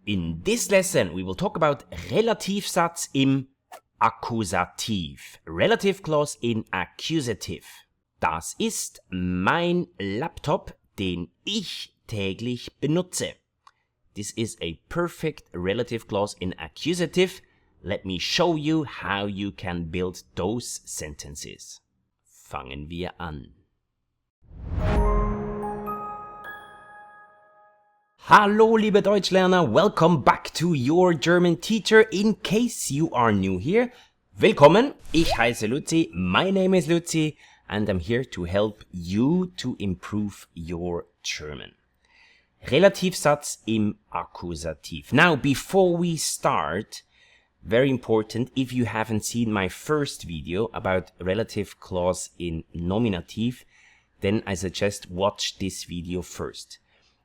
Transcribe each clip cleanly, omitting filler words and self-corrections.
In this lesson, we will talk about Relativsatz im Akkusativ, Relative Clause in Accusative. Das ist mein Laptop, den ich täglich benutze. This is a perfect relative clause in accusative. Let me show you how you can build those sentences. Fangen wir an. Hallo liebe Deutschlerner, welcome back to your German teacher. In case you are new here, willkommen, ich heiße Luzi, my name is Luzi, and I'm here to help you to improve your German. Relativsatz im Akkusativ. Now, before we start, very important, if you haven't seen my first video about relative clause in nominative, then I suggest watch this video first.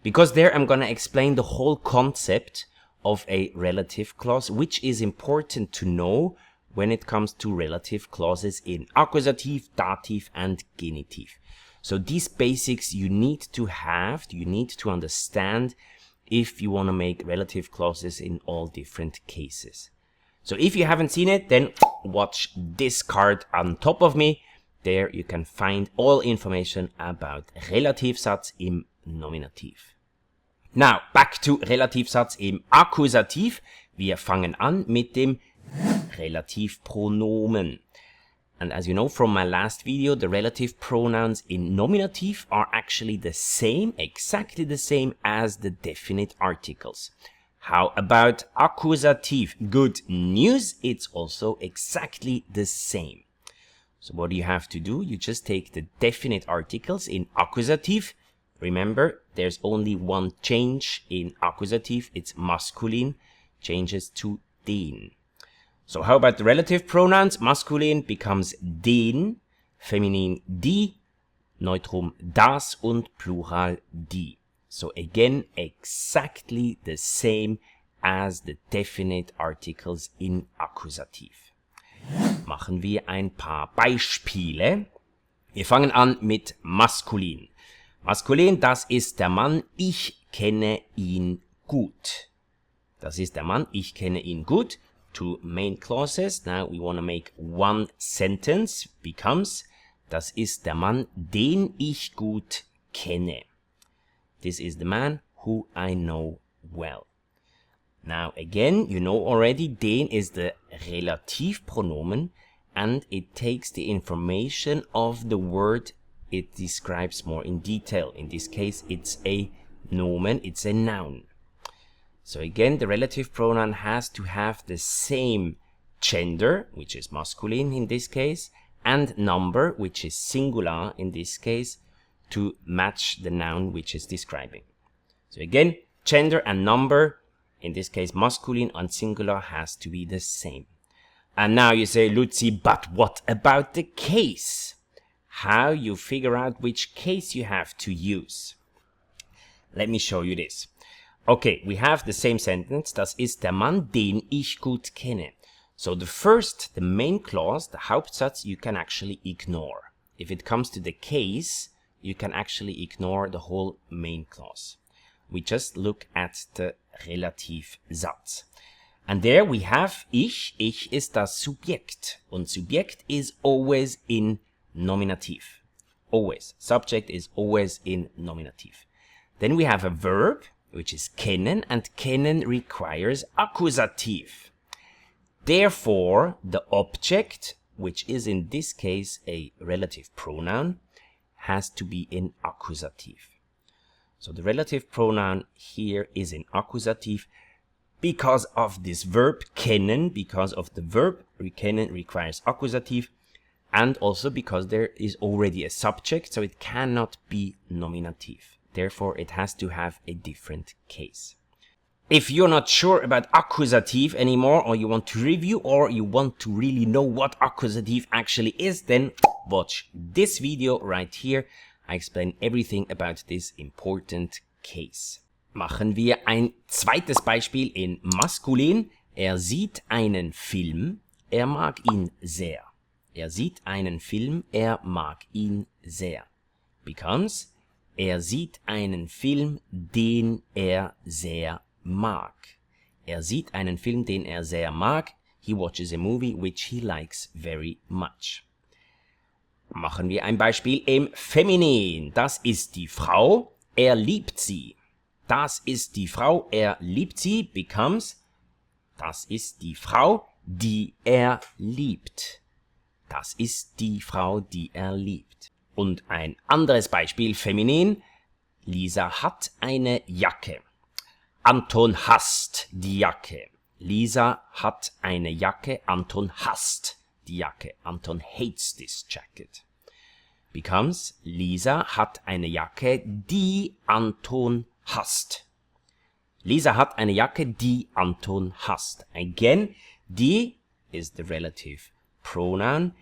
Because there I'm gonna explain the whole concept of a relative clause, which is important to know when it comes to relative clauses in accusative, dative, and genitive. So these basics you need to have, you need to understand if you want to make relative clauses in all different cases. So if you haven't seen it, then watch this card on top of me. There you can find all information about Relativsatz im Nominativ. Now, back to Relativsatz im Akkusativ. Wir fangen an mit dem Relativpronomen. And as you know from my last video, the relative pronouns in nominative are actually the same, exactly the same as the definite articles. How about accusative? Good news, it's also exactly the same. So what do you have to do? You just take the definite articles in accusative. Remember, there's only one change in accusative, it's masculine, changes to den. So how about the relative pronouns? Maskulin becomes den, feminin die, Neutrum das und Plural die. So again, exactly the same as the definite articles in Akkusativ. Machen wir ein paar Beispiele. Wir fangen an mit maskulin. Maskulin, das ist der Mann, ich kenne ihn gut. Das ist der Mann, ich kenne ihn gut. Two main clauses. Now we want to make one sentence. Becomes, das ist der Mann, den ich gut kenne. This is the man who I know well. Now again, you know already, den is the Relativpronomen and it takes the information of the word it describes more in detail. In this case, it's a nomen, it's a noun. So again, the relative pronoun has to have the same gender, which is masculine in this case, and number, which is singular in this case, to match the noun which is describing. So again, gender and number, in this case masculine and singular, has to be the same. And now you say, Luzi, but what about the case? How you figure out which case you have to use? Let me show you this. Okay, we have the same sentence. Das ist der Mann, den ich gut kenne. So the main clause, the Hauptsatz, you can actually ignore. If it comes to the case, you can actually ignore the whole main clause. We just look at the Relativsatz. And there we have ich. Ich ist das Subjekt. Und Subjekt is always in nominative. Always. Subject is always in nominative. Then we have a verb, which is kennen, and kennen requires accusative. Therefore, the object, which is in this case a relative pronoun, has to be in accusative. So the relative pronoun here is in accusative because of this verb kennen, because of the verb kennen requires accusative, and also because there is already a subject, so it cannot be nominative. Therefore, it has to have a different case. If you're not sure about accusative anymore, or you want to review, or you want to really know what accusative actually is, then watch this video right here. I explain everything about this important case. Machen wir ein zweites Beispiel in maskulin. Er sieht einen Film, er mag ihn sehr. Er sieht einen Film, er mag ihn sehr. Becomes, er sieht einen Film, den er sehr mag. Er sieht einen Film, den er sehr mag. He watches a movie which he likes very much. Machen wir ein Beispiel im Feminin. Das ist die Frau, er liebt sie. Das ist die Frau, er liebt sie, becomes, das ist die Frau, die er liebt. Das ist die Frau, die er liebt. Und ein anderes Beispiel, feminin. Lisa hat eine Jacke. Anton hasst die Jacke. Lisa hat eine Jacke. Anton hasst die Jacke. Anton hates this jacket. Becomes, Lisa hat eine Jacke, die Anton hasst. Lisa hat eine Jacke, die Anton hasst. Again, die is the relative pronoun.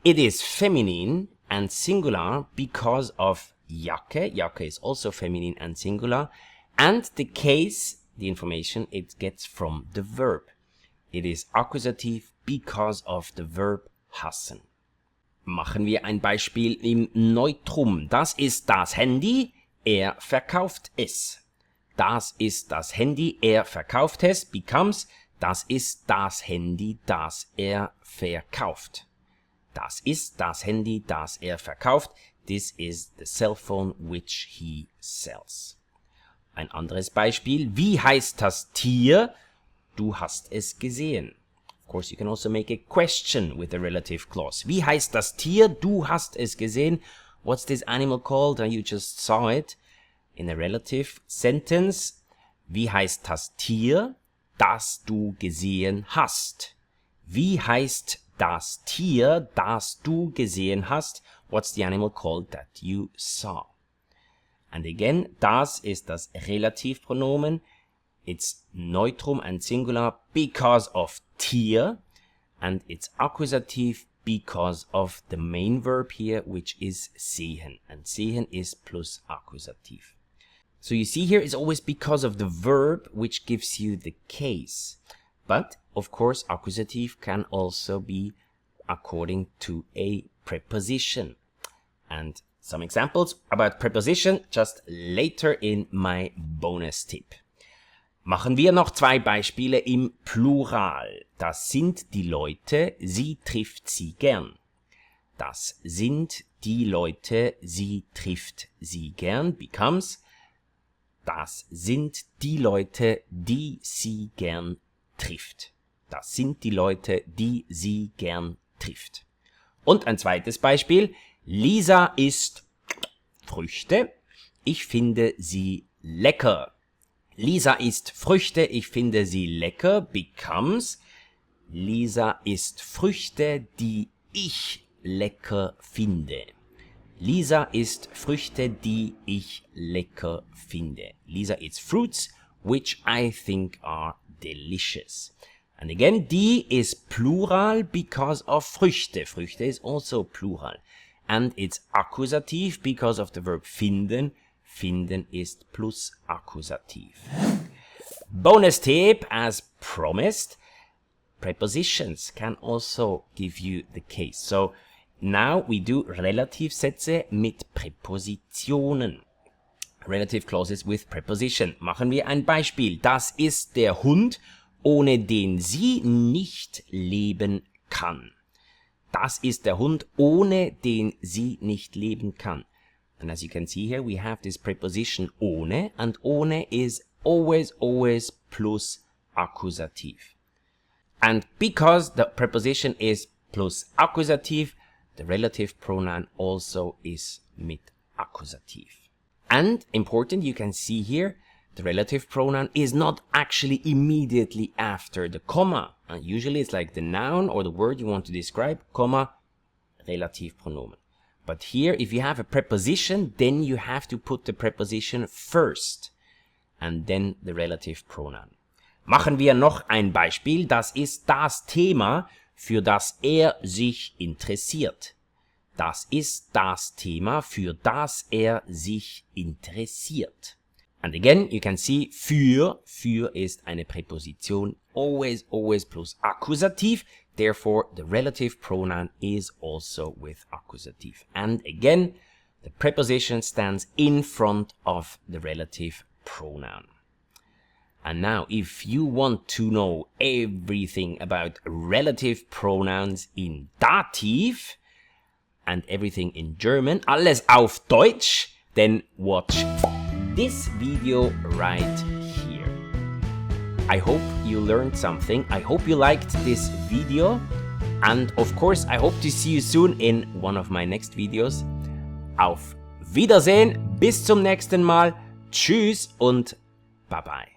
It is feminine and singular because of Jacke. Jacke is also feminine and singular. And the case, the information, it gets from the verb. It is accusative because of the verb hassen. Machen wir ein Beispiel im Neutrum. Das ist das Handy, er verkauft es. Das ist das Handy, er verkauft es, becomes, das ist das Handy, das er verkauft. Das ist das Handy, das er verkauft. This is the cell phone which he sells. Ein anderes Beispiel. Wie heißt das Tier? Du hast es gesehen. Of course, you can also make a question with a relative clause. Wie heißt das Tier? Du hast es gesehen. What's this animal called? You just saw it. In a relative sentence. Wie heißt das Tier, das du gesehen hast? Wie heißt das Tier, das du gesehen hast? What's the animal called that you saw? And again, das ist das Relativpronomen. It's neutrum and singular because of Tier. And it's accusative because of the main verb here, which is sehen. And sehen is plus accusative. So you see here, it's always because of the verb, which gives you the case. But, of course, accusative can also be according to a preposition. And some examples about preposition just later in my bonus tip. Machen wir noch zwei Beispiele im Plural. Das sind die Leute, sie trifft sie gern. Das sind die Leute, sie trifft sie gern, becomes, das sind die Leute, die sie gern trifft. Das sind die Leute, die sie gern trifft. Und ein zweites Beispiel. Lisa isst Früchte. Ich finde sie lecker. Lisa isst Früchte. Ich finde sie lecker. Becomes. Lisa isst Früchte, die ich lecker finde. Lisa isst Früchte, die ich lecker finde. Lisa eats fruits, which I think are delicious. And again, die is plural because of Früchte. Früchte is also plural. And it's accusative because of the verb finden. Finden ist plus accusativ. Bonus tip, as promised, prepositions can also give you the case. So now we do Relativsätze mit Präpositionen. Relative clauses with preposition. Machen wir ein Beispiel. Das ist der Hund, ohne den sie nicht leben kann. Das ist der Hund, ohne den sie nicht leben kann. And as you can see here, we have this preposition ohne, and ohne is always plus accusative. And because the preposition is plus accusative, the relative pronoun also is mit accusative. And important, you can see here, the relative pronoun is not actually immediately after the comma. Usually it's like the noun or the word you want to describe, comma, Relativpronomen. But here, if you have a preposition, then you have to put the preposition first and then the relative pronoun. Machen wir noch ein Beispiel. Das ist das Thema, für das er sich interessiert. Das ist das Thema, für das er sich interessiert. And again, you can see für ist eine Präposition, always plus accusative. Therefore, the relative pronoun is also with accusative. And again, the preposition stands in front of the relative pronoun. And now, if you want to know everything about relative pronouns in Dativ and everything in German, alles auf Deutsch, then watch this video right here. I hope you learned something. I hope you liked this video. And of course, I hope to see you soon in one of my next videos. Auf Wiedersehen, bis zum nächsten Mal. Tschüss und bye bye.